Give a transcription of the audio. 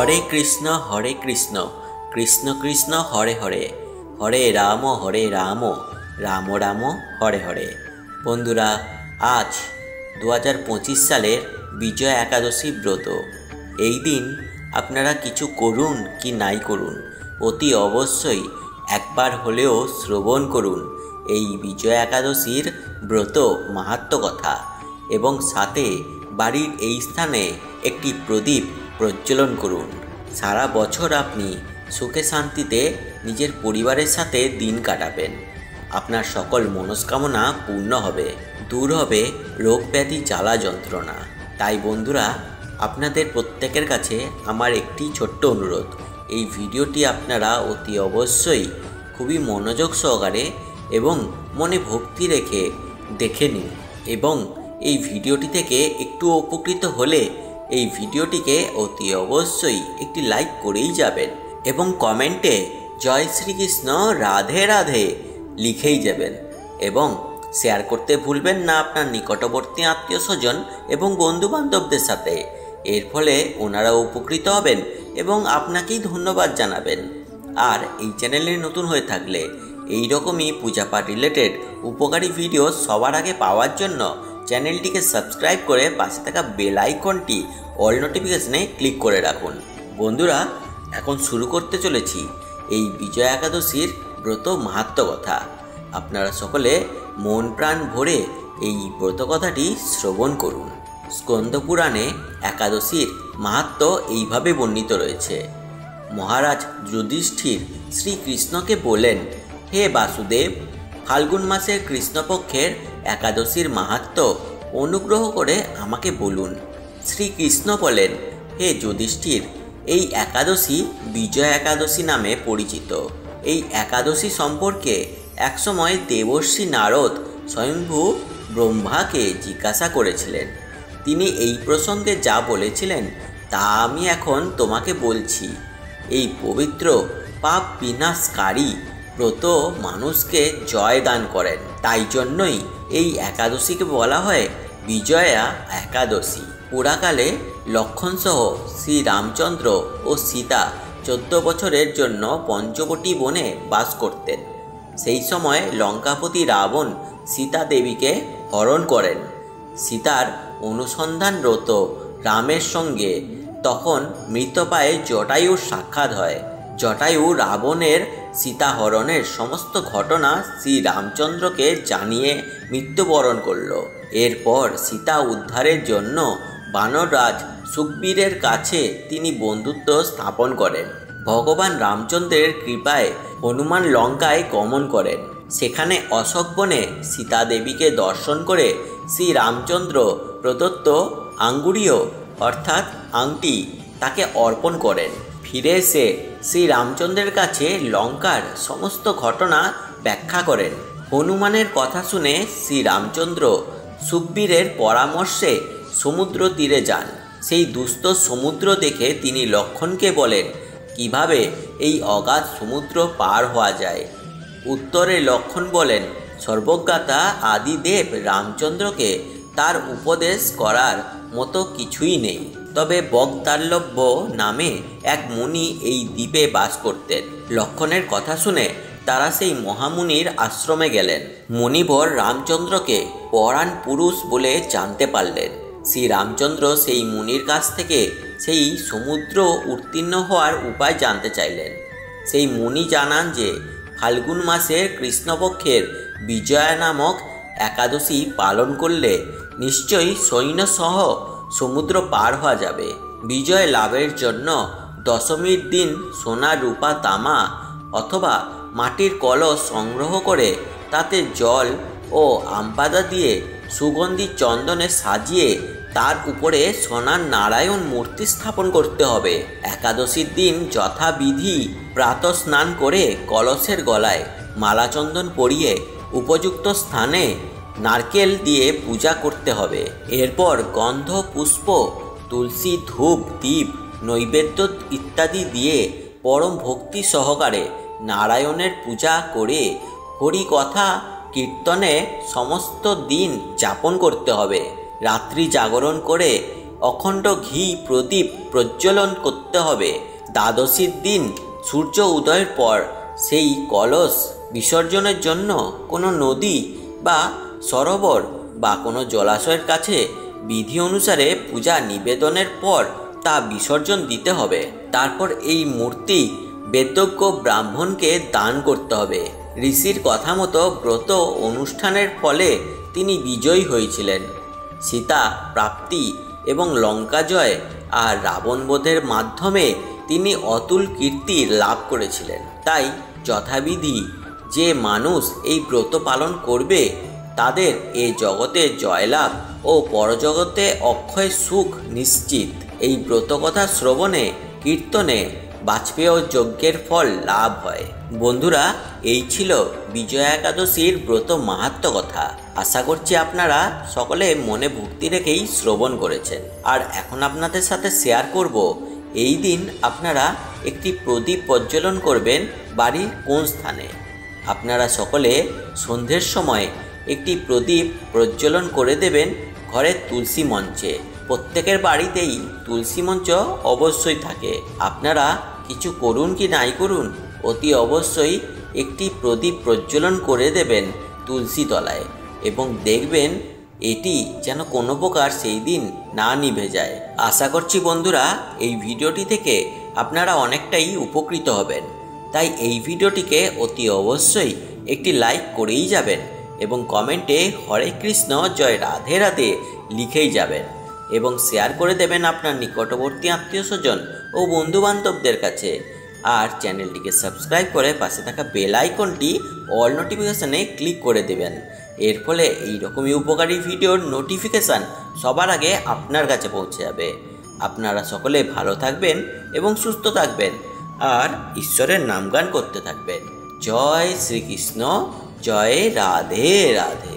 হরে কৃষ্ণ কৃষ্ণ কৃষ্ণ হরে হরে, হরে রাম রাম রাম হরে হরে। বন্ধুরা, আজ 2025 সালের বিজয়া একাদশী ব্রত। এই দিন আপনারা কিছু করুন কি নাই করুন, অতি অবশ্যই একবার হলেও শ্রবণ করুন এই বিজয়া একাদশীর ব্রত মাহাত্ম্য কথা, এবং সাথে বাড়ির এই স্থানে একটি প্রদীপ প্রজ্বলন করুন। সারা বছর আপনি সুখে শান্তিতে নিজের পরিবারের সাথে দিন কাটাবেন। আপনার সকল মনস্কামনা পূর্ণ হবে, দূর হবে রোগ ব্যাধি জ্বালা যন্ত্রণা। তাই বন্ধুরা, আপনাদের প্রত্যেকের কাছে আমার একটি ছোট্ট অনুরোধ, এই ভিডিওটি আপনারা অতি অবশ্যই খুবই মনোযোগ সহকারে এবং মনে ভক্তি রেখে দেখে নিন, এবং এই ভিডিওটি থেকে একটু উপকৃত হলে এই ভিডিওটিকে অতি অবশ্যই একটি লাইক করেই যাবেন, এবং কমেন্টে জয় শ্রীকৃষ্ণ রাধে রাধে লিখেই যাবেন, এবং শেয়ার করতে ভুলবেন না আপনার নিকটবর্তী আত্মীয় স্বজন এবং বন্ধুবান্ধবদের সাথে। এর ফলে ওনারাও উপকৃত হবেন এবং আপনাকেই ধন্যবাদ জানাবেন। আর এই চ্যানেলে নতুন হয়ে থাকলে এই রকমই পূজাপাঠ রিলেটেড উপকারী ভিডিও সবার আগে পাওয়ার জন্য চ্যানেলটিকে সাবস্ক্রাইব করে পাশে থাকা বেল আইকনটি অল নোটিফিকেশনে ক্লিক করে রাখুন। বন্ধুরা, এখন শুরু করতে চলেছি এই বিজয়া একাদশীর ব্রত মাহাত্ম্য কথা। আপনারা সকলে মন প্রাণ ভরে এই ব্রত কথাটি শ্রবণ করুন। স্কন্দ পুরাণে একাদশীর মাহাত্ম্য এইভাবে বর্ণিত রয়েছে। মহারাজ যুধিষ্ঠির শ্রীকৃষ্ণকে বলেন, হে বাসুদেব, ফাল্গুন মাসের কৃষ্ণপক্ষের একাদশীর মাহাত্ম্য অনুগ্রহ করে আমাকে বলুন। শ্রীকৃষ্ণ বলেন, হে যুধিষ্ঠির, এই একাদশী বিজয়া একাদশী নামে পরিচিত। এই একাদশী সম্পর্কে একসময় দেবর্ষি নারদ স্বয়ংভূ ব্রহ্মাকে জিজ্ঞাসা করেছিলেন। তিনি এই প্রসঙ্গে যা বলেছিলেন তা আমি এখন তোমাকে বলছি। এই পবিত্র পাপ বিনাশকারী ব্রত মানুষকে জয় দান করেন, তাই জন্যই এই একাদশীকে বলা হয় বিজয়া একাদশী। পুরাকালে লক্ষণসহ শ্রী রামচন্দ্র ও সীতা 14 বছরের জন্য পঞ্চবটী বনে বাস করতেন। সেই সময় লঙ্কাপতি রাবণ সীতা দেবীকে হরণ করেন। সীতার অনুসন্ধানরত রামের সঙ্গে তখন মৃতপ্রায় জটায়ুর সাক্ষাৎ হয়। জটায়ু রাবণের সীতাহরণের সমস্ত ঘটনা শ্রী রামচন্দ্রকে জানিয়ে মৃত্যুবরণ করল। এরপর সীতা উদ্ধারের জন্য বানররাজ সুগ্রীবের কাছে তিনি বন্ধুত্ব স্থাপন করেন। ভগবান রামচন্দ্রের কৃপায় হনুমান লঙ্কায় গমন করেন। সেখানে অশোক বনে সীতা দেবীকে দর্শন করে শ্রী রামচন্দ্র প্রদত্ত আঙ্গুরীয় অর্থাৎ আংটি তাকে অর্পণ করেন। ফিরে এসে শ্রী রামচন্দ্রের কাছে লঙ্কার সমস্ত ঘটনা ব্যাখ্যা করেন। হনুমানের কথা শুনে শ্রী রামচন্দ্র সুগ্রীবের পরামর্শে সমুদ্র তীরে যান। সেই দুস্থ সমুদ্র দেখে তিনি লক্ষ্মণকে বলেন কিভাবে এই অগাধ সমুদ্র পার হওয়া যায়। উত্তরে লক্ষ্মণ বলেন, সর্বজ্ঞাতা আদিদেব রামচন্দ্রকে তার উপদেশ করার মতো কিছুই নেই। তবে বগদাল্লভ্য নামে এক মুনি এই দ্বীপে বাস করতেন। লক্ষ্মণের কথা শুনে তারা সেই মহামুনির আশ্রমে গেলেন। মুনিবর রামচন্দ্রকে পরাণ পুরুষ বলে জানতে পারলেন। শ্রী রামচন্দ্র সেই মুনির কাছ থেকে সেই সমুদ্র উত্তীর্ণ হওয়ার উপায় জানতে চাইলেন। সেই মুনি জানান যে ফাল্গুন মাসের কৃষ্ণপক্ষের বিজয়া নামক একাদশী পালন করলে নিশ্চয়ই সৈন্যসহ সমুদ্র পার হওয়া যাবে। বিজয় লাভের জন্য দশমীর দিন সোনা রূপা তামা অথবা মাটির কলস সংগ্রহ করে তাতে জল ও আমপাতা দিয়ে সুগন্ধি চন্দনে সাজিয়ে তার উপরে সোনার নারায়ণ মূর্তি স্থাপন করতে হবে। একাদশীর দিন যথাবিধি প্রাতঃ স্নান করে কলসের গলায় মালাচন্দন পরিয়ে উপযুক্ত স্থানে নারকেল দিয়ে পূজা করতে হবে। এরপর গন্ধ পুষ্প তুলসী ধূপ দীপ নৈবেদ্য ইত্যাদি দিয়ে পরম ভক্তি সহকারে নারায়ণের পূজা করে হরিকথা কীর্তনে সমস্ত দিন যাপন করতে হবে। রাত্রি জাগরণ করে অখণ্ড ঘি প্রদীপ প্রজ্বলন করতে করতে হবে। দ্বাদশীর দিন সূর্য উদয়ের পর সেই কলস বিসর্জনের জন্য কোনো নদী বা সরোবর বা কোনো জলাশয়ের কাছে বিধি অনুসারে পূজা নিবেদনের পর তা বিসর্জন দিতে হবে। তারপর এই মূর্তি বেদজ্ঞ ব্রাহ্মণকে দান করতে হবে। ঋষির কথা মতো ব্রত অনুষ্ঠানের ফলে তিনি বিজয়ী হয়েছিলেন। সীতা প্রাপ্তি এবং লঙ্কা জয় আর রাবণবধের মাধ্যমে তিনি অতুল কীর্তি লাভ করেছিলেন। তাই যথাবিধি যে মানুষ এই ব্রত পালন করবে তাদের এ জগতে জয়লাভ ও পরজগতে অক্ষয় সুখ নিশ্চিত। এই ব্রতকথা শ্রবণে কীর্তনে বাজপেয় যজ্ঞের ফল লাভ হয়। বন্ধুরা, এই ছিল বিজয়া একাদশীর ব্রত মাহাত্ম্য কথা। আশা করছি আপনারা সকলে মনে ভক্তি রেখেই শ্রবণ করেছেন। আর এখন আপনাদের সাথে শেয়ার করব, এই দিন আপনারা একটি প্রদীপ প্রজ্বলন করবেন বাড়ির কোন স্থানে। আপনারা সকলে সন্ধ্যের সময় একটি প্রদীপ প্রজ্বলন করে দেবেন ঘরের তুলসী মঞ্চে। প্রত্যেকের বাড়িতেই তুলসী মঞ্চ অবশ্যই থাকে। আপনারা কিছু করুন কি নাই করুন, অতি অবশ্যই একটি প্রদীপ প্রজ্বলন করে দেবেন তুলসী তলায়, এবং দেখবেন এটি যেন কোনো প্রকার সেই দিন না নিভে যায়। আশা করছি বন্ধুরা এই ভিডিওটি থেকে আপনারা অনেকটাই উপকৃত হবেন। তাই এই ভিডিওটিকে অতি অবশ্যই একটি লাইক করেই যাবেন এবং কমেন্টে হরে কৃষ্ণ জয় রাধে রাধে লিখেই যাবেন, এবং শেয়ার করে দেবেন আপনার নিকটবর্তী আত্মীয় স্বজন ও বন্ধুবান্ধবদের কাছে। আর চ্যানেলটিকে সাবস্ক্রাইব করে পাশে থাকা বেল আইকনটি অল নোটিফিকেশানে ক্লিক করে দেবেন। এর ফলে এইরকমই উপকারী ভিডিওর নোটিফিকেশান সবার আগে আপনার কাছে পৌঁছে যাবে। আপনারা সকলে ভালো থাকবেন এবং সুস্থ থাকবেন আর ঈশ্বরের নামগান করতে থাকবেন। জয় শ্রীকৃষ্ণ, জয় রাধে রাধে।